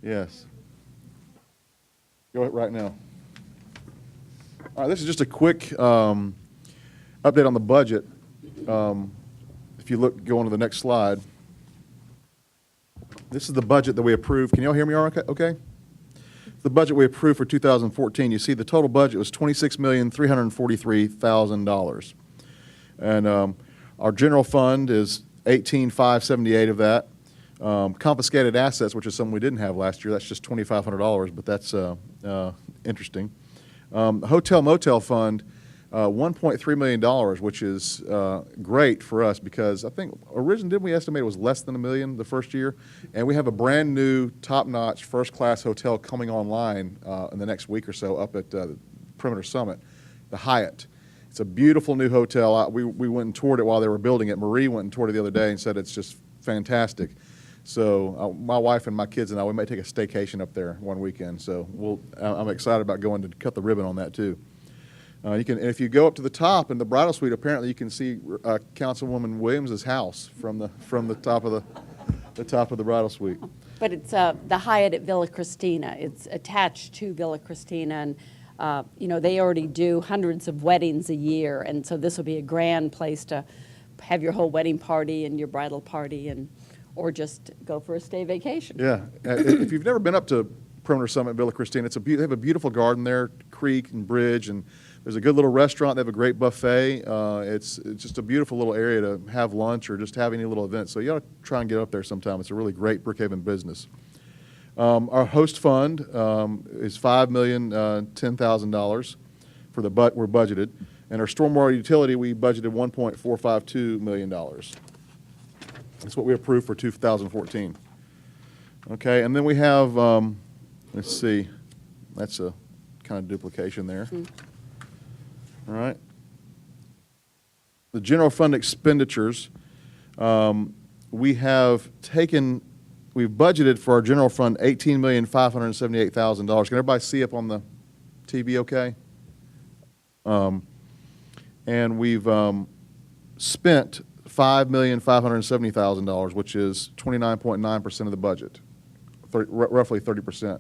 Yes. Go ahead right now. All right, this is just a quick update on the budget. If you look, go on to the next slide. This is the budget that we approved. Can y'all hear me all right? Okay? The budget we approved for 2014. You see the total budget was $26,343,000. And our general fund is $18,578 of that. Confiscated assets, which is something we didn't have last year, that's just $2,500, but that's interesting. Hotel motel fund, $1.3 million, which is great for us because I think originally didn't we estimate it was less than $1 million the first year, and we have a brand new top-notch first-class hotel coming online in the next week or so up at Perimeter Summit, the Hyatt. It's a beautiful new hotel. We went and toured it while they were building it. Marie went and toured it the other day and said it's just fantastic. So my wife and my kids and I, we may take a staycation up there one weekend. So I'm excited about going to cut the ribbon on that too. And if you go up to the top in the bridal suite, apparently you can see Councilwoman Williams' house from the top of the top of the bridal suite. But it's the Hyatt at Villa Cristina. It's attached to Villa Cristina, and they already do hundreds of weddings a year, and so this will be a grand place to have your whole wedding party and your bridal party, or just go for a stay vacation. Yeah, if you've never been up to Perimeter Summit, Villa Cristina, they have a beautiful garden there, creek and bridge, and there's a good little restaurant. They have a great buffet. It's just a beautiful little area to have lunch or just have any little event. So you ought to try and get up there sometime. It's a really great Brookhaven business. Our host fund is $5,010,000 for we're budgeted, and our stormwater utility we budgeted $1.452 million. That's what we approved for 2014. Okay, and then we have let's see, that's a kind of duplication there. All right. The general fund expenditures, we've budgeted for our general fund $18,578,000. Can everybody see up on the TV okay? And we've spent $5,570,000, which is 29.9% of the budget, roughly 30%.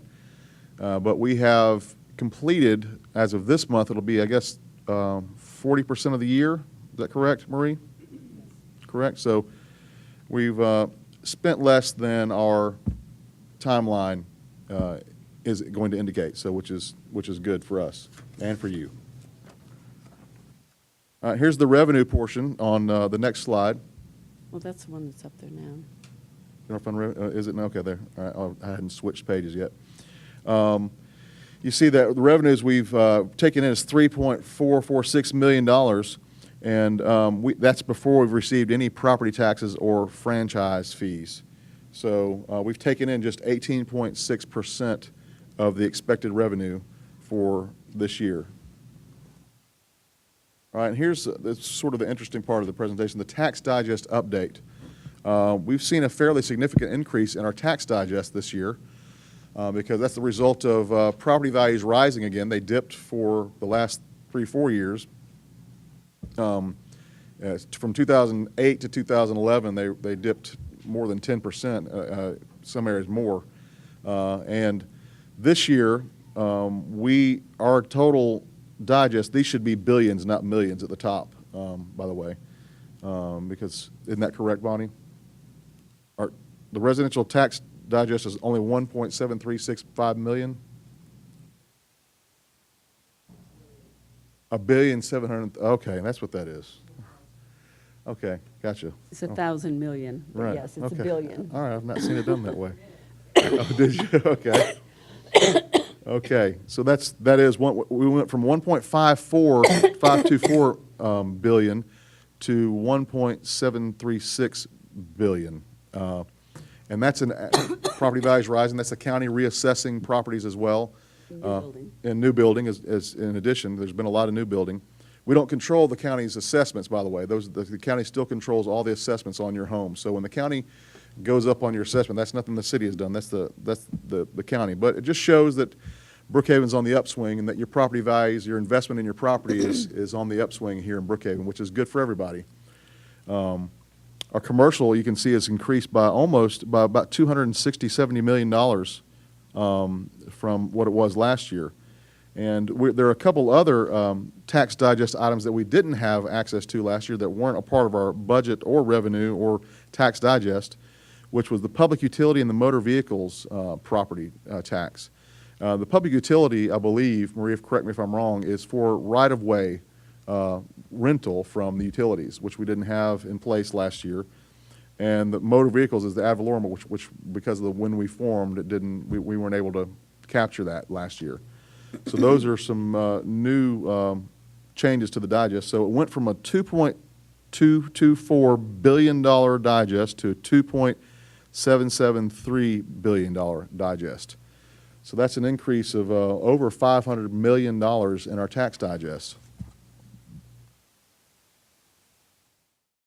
But we have completed, as of this month, it'll be, I guess, 40% of the year. Is that correct, Marie? Correct. So we've spent less than our timeline is going to indicate. So which is good for us and for you. Here's the revenue portion on the next slide. Well, that's the one that's up there now. Is it? Okay, there. All right, I hadn't switched pages yet. You see that the revenues we've taken in is $3.446 million, and that's before we've received any property taxes or franchise fees. So we've taken in just 18.6% of the expected revenue for this year. All right, and here's sort of the interesting part of the presentation, the Tax Digest update. We've seen a fairly significant increase in our Tax Digest this year because that's the result of property values rising again. They dipped for the last 3-4 years. From 2008 to 2011, they dipped more than 10%, some areas more. And this year, our total digest, these should be billions, not millions at the top, by the way, because isn't that correct, Bonnie? The residential tax digest is only 1.7365 million. $1,700,000,000. Okay, that's what that is. Okay, gotcha. It's 1,000 million. But Right. yes, it's okay. a billion. All right, I've not seen it done that way. Oh, did you? Okay. Okay, so that is we went from 1.524 billion to 1.736 billion, and that's in property values rising. That's the county reassessing properties as well. And new building is in addition. There's been a lot of new building. We don't control the county's assessments, by the way. The county still controls all the assessments on your home. So when the county goes up on your assessment, that's nothing the city has done. That's the county. But it just shows that Brookhaven's on the upswing and that your property values, your investment in your property is on the upswing here in Brookhaven, which is good for everybody. Our commercial, you can see, has increased by about $270 million from what it was last year. And there are a couple other tax digest items that we didn't have access to last year that weren't a part of our budget or revenue or tax digest, which was the public utility and the motor vehicles property tax. The public utility, I believe, Maria, correct me if I'm wrong, is for right-of-way rental from the utilities, which we didn't have in place last year. And the motor vehicles is the ad valorem, which because of when we formed, we weren't able to capture that last year. So those are some new changes to the digest. So it went from a $2.224 billion digest to a $2.773 billion digest. So that's an increase of over $500 million in our tax digest.